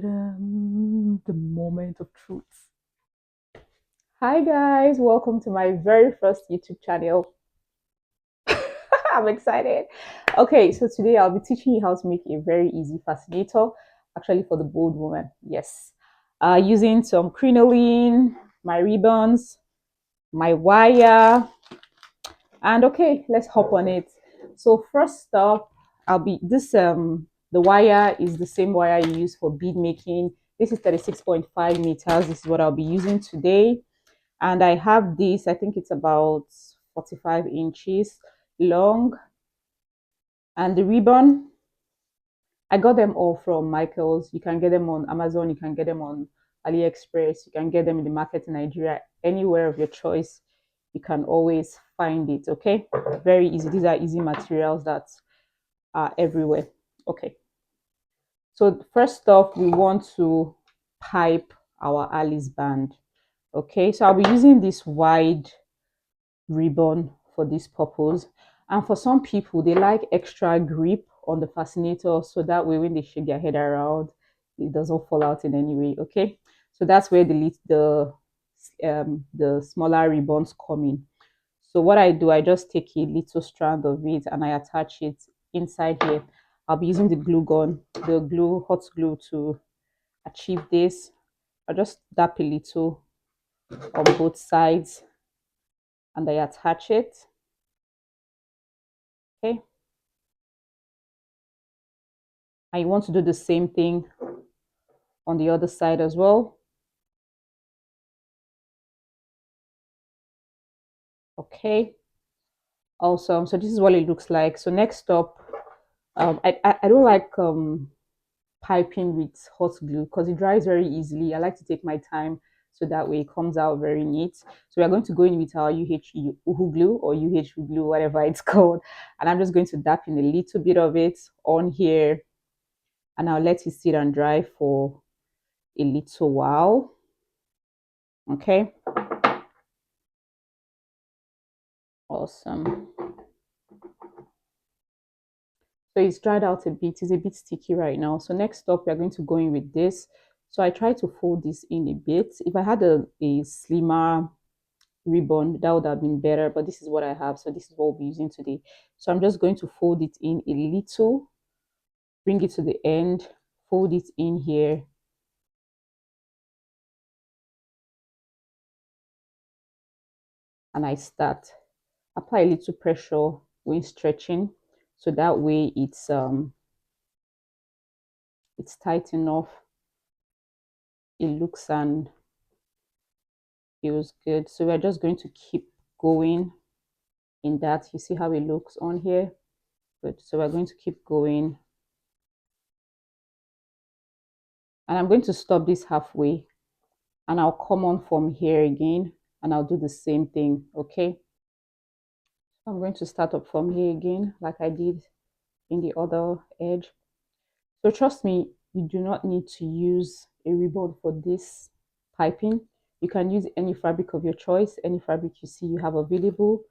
The moment of truth. Hi guys, welcome to my very first YouTube channel. I'm excited. Okay, so today I'll be teaching you how to make a very easy fascinator, actually for the bold woman. Yes, using some crinoline, my ribbons, my wire, and okay, let's hop on it. So first up, I'll be this the wire is the same wire you use for bead making. This is 36.5 meters. This is what I'll be using today. And I have this, I think it's about 45 inches long. And the ribbon, I got them all from Michael's. You can get them on Amazon, you can get them on AliExpress, you can get them in the market in Nigeria, anywhere of your choice. You can always find it. Okay, very easy. These are easy materials that are everywhere. Okay, so first off, we want to pipe our Alice band. Okay, so I'll be using this wide ribbon for this purpose. And for some people, they like extra grip on the fascinator so that way when they shake their head around, it doesn't fall out in any way. Okay, so that's where the smaller ribbons come in. So what I do, I just take a little strand of it and I attach it inside here. I'll be using the glue gun, the glue, hot glue to achieve this. I just dab a little on both sides and I attach it. Okay. And you want to do the same thing on the other side as well. Okay. Awesome. So this is what it looks like. So next up, I don't like piping with hot glue because it dries very easily. I like to take my time so that way it comes out very neat. So we are going to go in with our UHU glue or UHU glue, whatever it's called. And I'm just going to dab in a little bit of it on here and I'll let it sit and dry for a little while. Okay. Awesome. So it's dried out a bit. It's a bit sticky right now. So next up, we're going to go in with this. So I try to fold this in a bit. If I had a slimmer ribbon, that would have been better. But this is what I have. So this is what we'll be using today. So I'm just going to fold it in a little, bring it to the end, fold it in here. And I start. Apply a little pressure when stretching. So that way it's tight enough. It looks and feels good. So we're just going to keep going in that. You see how it looks on here? Good. So we're going to keep going. And I'm going to stop this halfway. And I'll come on from here again. And I'll do the same thing. Okay. I'm going to start up from here again, like I did in the other edge. So trust me, you do not need to use a ribbon for this piping. You can use any fabric of your choice, any fabric you see you have available.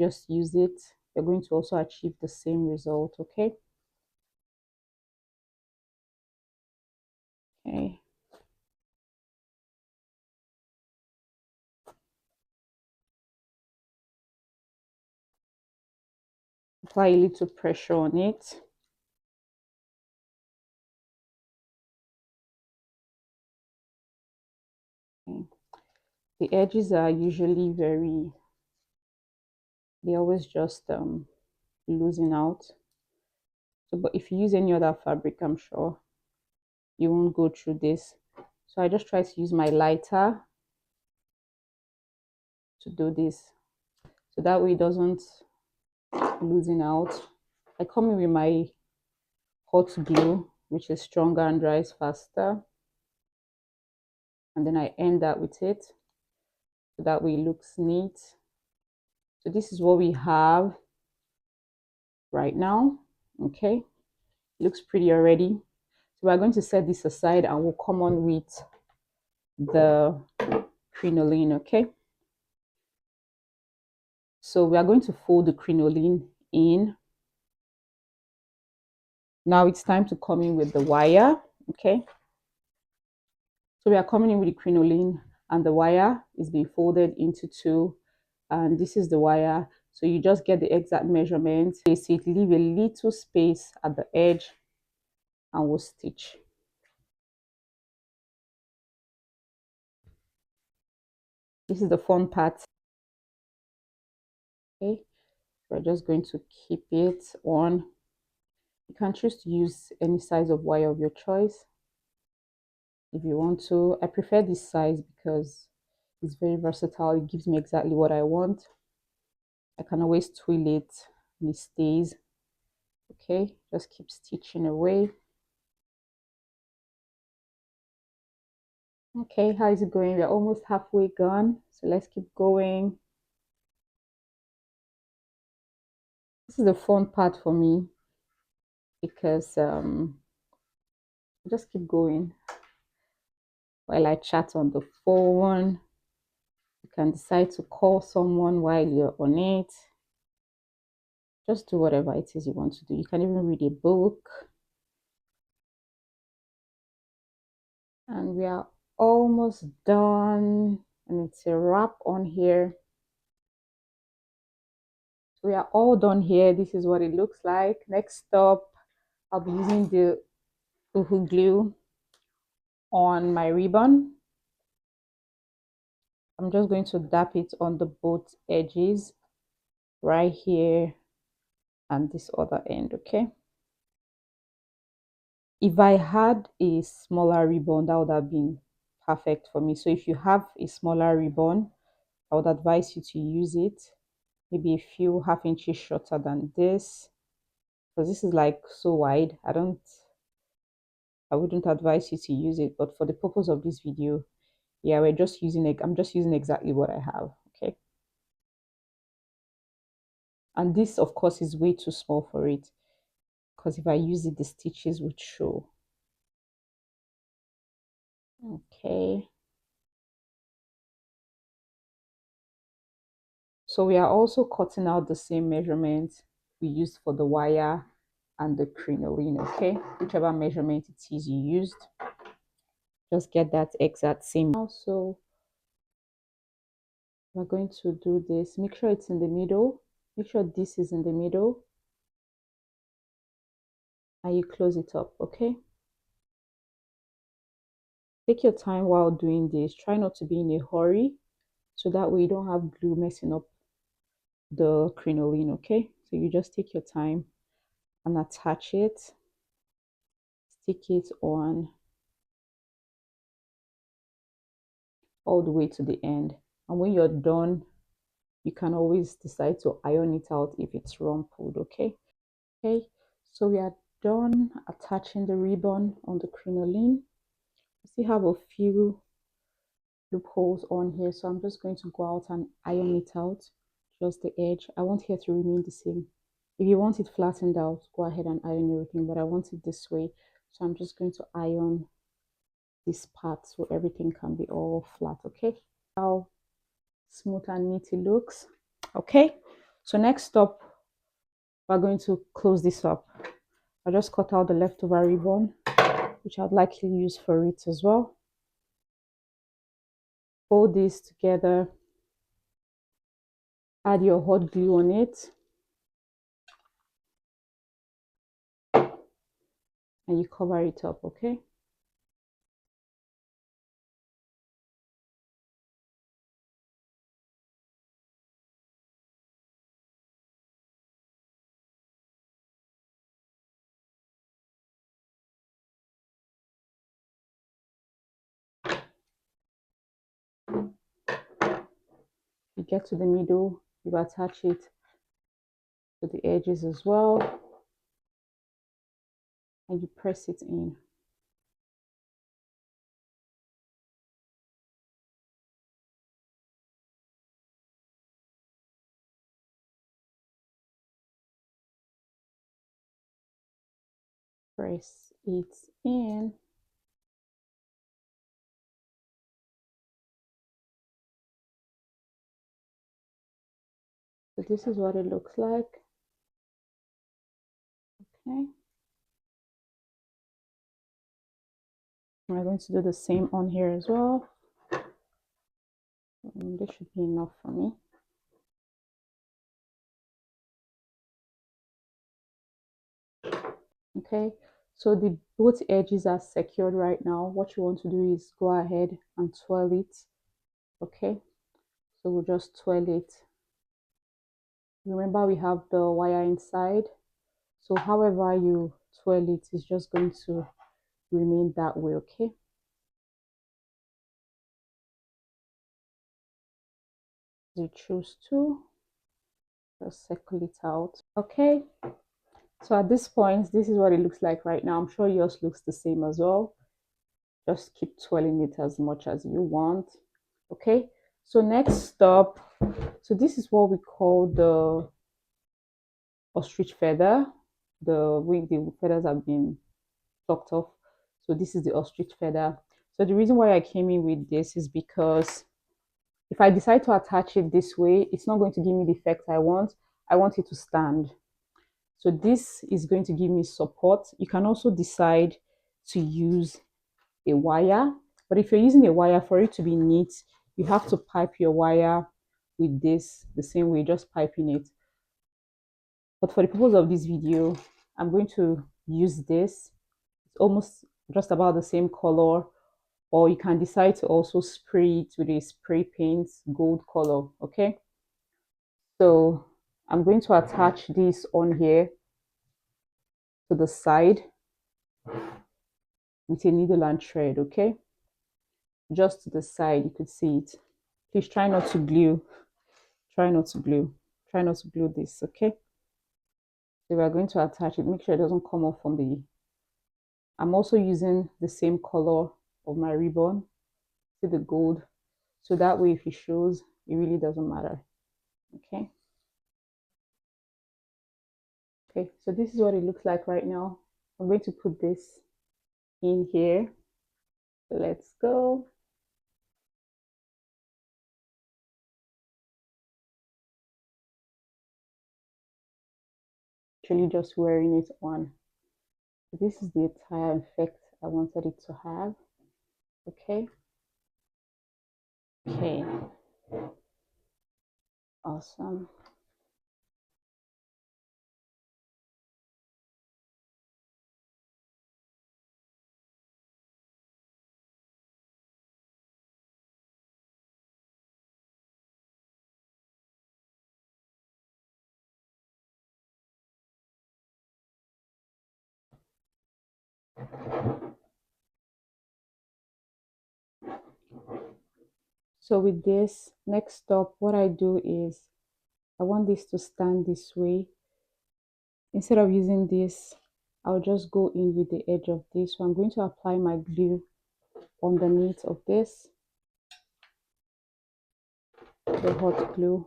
Just use it. You're going to also achieve the same result. Okay. Okay. Apply a little pressure on it. Okay. The edges are usually they always just losing out. So, but if you use any other fabric, I'm sure you won't go through this. So I just try to use my lighter to do this. So that way it doesn't losing out. I come in with my hot glue, which is stronger and dries faster. And then I end that with it. So that way it looks neat. So this is what we have right now. Okay. Looks pretty already. So we're going to set this aside and we'll come on with the crinoline. Okay. So we are going to fold the crinoline in. Now it's time to come in with the wire. Okay. So we are coming in with the crinoline, and the wire is being folded into two, and this is the wire. So you just get the exact measurement, place it, leave a little space at the edge, and we'll stitch. This is the fun part. Okay, we're just going to keep it on. You can choose to use any size of wire of your choice if you want to. I prefer this size because it's very versatile. It gives me exactly what I want. I can always twirl it and it stays. Okay, just keep stitching away. Okay, how is it going? We're almost halfway gone, so let's keep going. This is the fun part for me because just keep going while I chat on the phone. You can decide to call someone while you're on it. Just do whatever it is you want to do. You can even read a book. And we are almost done, and it's a wrap on here. So we are all done here. This is what it looks like. Next up, I'll be using the Uhu glue on my ribbon. I'm just going to dab it on the both edges right here and this other end. Okay, if I had a smaller ribbon, that would have been perfect for me. So if you have a smaller ribbon, I would advise you to use it maybe a few half inches shorter than this, because this is like so wide. I wouldn't advise you to use it, but for the purpose of this video, yeah, we're just using it. I'm just using exactly what I have. Okay, and this of course is way too small for it, because if I use it, the stitches would show. Okay, so we are also cutting out the same measurement we used for the wire and the crinoline. Okay, whichever measurement it is you used, just get that exact same. Also, we're going to do this. Make sure it's in the middle. Make sure this is in the middle, and you close it up. Okay, take your time while doing this. Try not to be in a hurry, so that way you don't have glue messing up the crinoline. Okay, so you just take your time and attach it, stick it on all the way to the end, and when you're done, you can always decide to iron it out if it's rumpled. Okay, so we are done attaching the ribbon on the crinoline. We still have a few loopholes on here, so I'm just going to go out and iron it out, just the edge. I want here to remain the same. If you want it flattened out, go ahead and iron everything, but I want it this way, so I'm just going to iron this part so everything can be all flat. Okay, how smooth and neat it looks. Okay, so next up, we're going to close this up. I just cut out the leftover ribbon, which I'd likely use for it as well. Fold this together, add your hot glue on it, and you cover it up. Okay, you get to the middle, you attach it to the edges as well, and you press it in. Press it in. So this is what it looks like. Okay, We're going to do the same on here as well. This should be enough for me. Okay, so the both edges are secured right now. What you want to do is go ahead and twirl it. Okay, so we'll just twirl it. Remember, we have the wire inside, so however you twirl it is just going to remain that way. Okay, you choose to just circle it out. Okay, so at this point, this is what it looks like right now. I'm sure yours looks the same as well. Just keep twirling it as much as you want. Okay, so next stop, so this is what we call the ostrich feather. The feathers have been plucked off, so this is the ostrich feather. So the reason why I came in with this is because if I decide to attach it this way, it's not going to give me the effect I want. I want it to stand. So this is going to give me support. You can also decide to use a wire, but if you're using a wire, for it to be neat, you have to pipe your wire with this the same way, just piping it. But for the purpose of this video, I'm going to use this. It's almost just about the same color, or you can decide to also spray it with a spray paint gold color. Okay, so I'm going to attach this on here to the side with a needle and thread. Okay, just to the side, you could see it. Please try not to glue. Try not to glue. Try not to glue this. Okay, so we are going to attach it. Make sure it doesn't come off from the. I'm also using the same color of my ribbon, see the gold, so that way if it shows, it really doesn't matter. Okay, okay, so this is what it looks like right now. I'm going to put this in here. Let's go. Actually just wearing it on. This is the entire effect I wanted it to have. Okay, okay, awesome. So with this, next stop, what I do is I want this to stand this way. Instead of using this, I'll just go in with the edge of this. So I'm going to apply my glue underneath of this, the hot glue,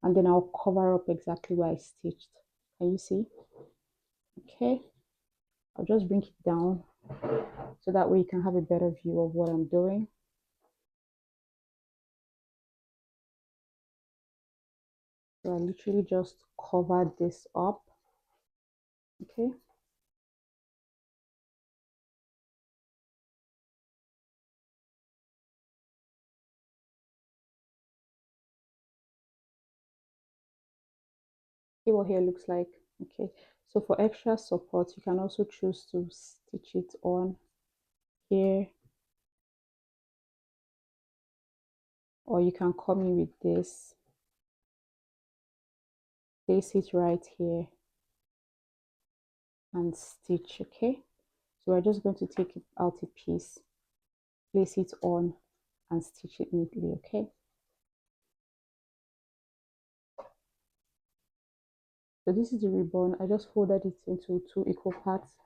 and then I'll cover up exactly where I stitched. Can you see? Okay, I'll just bring it down so that way you can have a better view of what I'm doing. So I literally just cover this up. Okay, see what here looks like. Okay, so for extra support, you can also choose to stitch it on here, or you can come in with this, place it right here and stitch. Okay, so we're just going to take it out a piece, place it on and stitch it neatly. Okay, so this is the ribbon. I just folded it into 2 equal parts,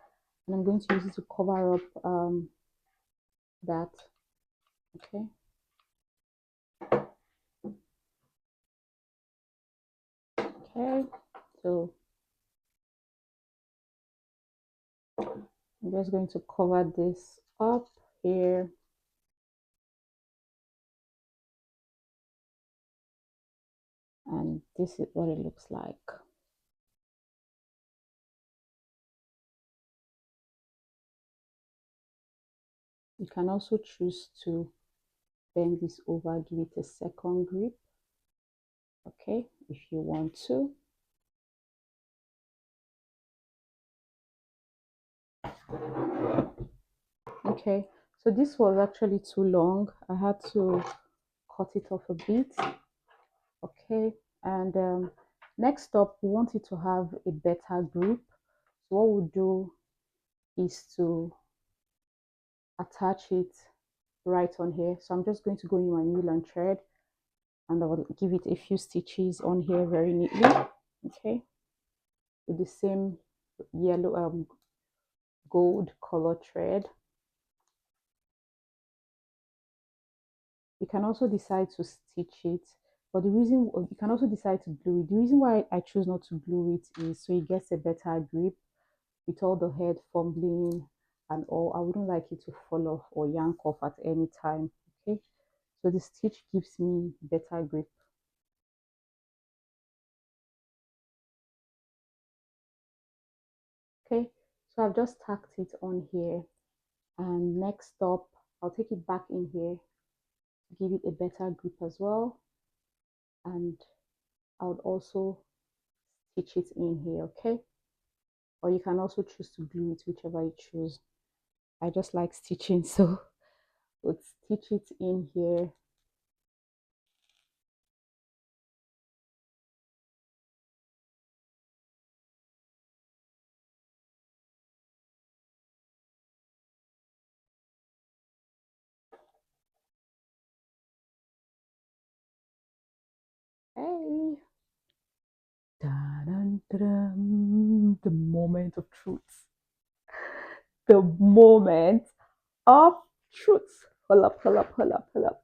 and I'm going to use it to cover up that. Okay, okay, so I'm just going to cover this up here. And this is what it looks like. You can also choose to bend this over, give it a second grip, okay, if you want to. Okay, so this was actually too long. I had to cut it off a bit, okay. And next up, we want it to have a better grip. So what we'll do is to attach it right on here. So I'm just going to go in my needle and thread, and I will give it a few stitches on here very neatly, okay, with the same yellow gold color thread. You can also decide to stitch it, but the reason you can also decide to glue it. The reason why I choose not to glue it is so it gets a better grip with all the head fumbling and all. I wouldn't like it to fall off or yank off at any time, okay. So the stitch gives me better grip. Okay, so I've just tacked it on here, and next up I'll take it back in here to give it a better grip as well, and I would also stitch it in here, okay. Or you can also choose to glue it, whichever you choose. I just like stitching, so let's stitch it in here. Hey, da-dun-dun, the moment of truth, the moment of truth. Hold up, hold up, hold up, hold up.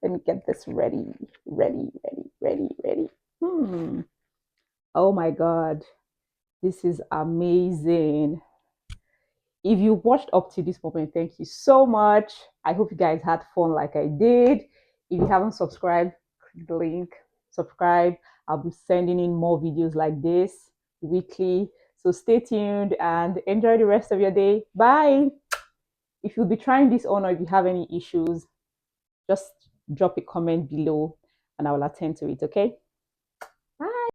Let me get this ready, ready, ready, ready, ready. Oh my God, this is amazing. If you watched up to this moment, thank you so much. I hope you guys had fun like I did. If you haven't subscribed, click the link, subscribe. I'll be sending in more videos like this weekly. So stay tuned and enjoy the rest of your day. Bye. If you'll be trying this on or if you have any issues, just drop a comment below and I will attend to it, okay?